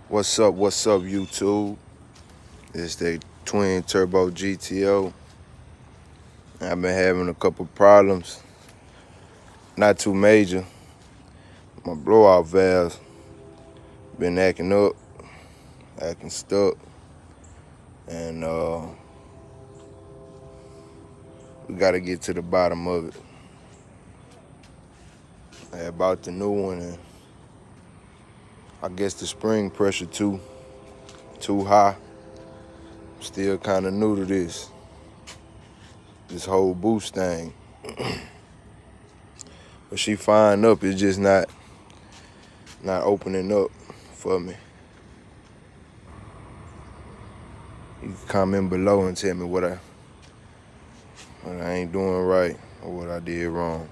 What's up, YouTube? It's the twin turbo GTO. I've been having a couple problems, not too major. My blowout valves been acting up, acting stuck, and we gotta get to the bottom of it. I bought the new one, and I guess the spring pressure too high. Still kind of new to this whole boost thing. But she firing up, it's just not opening up for me. You can comment below and tell me what I ain't doing right or what I did wrong.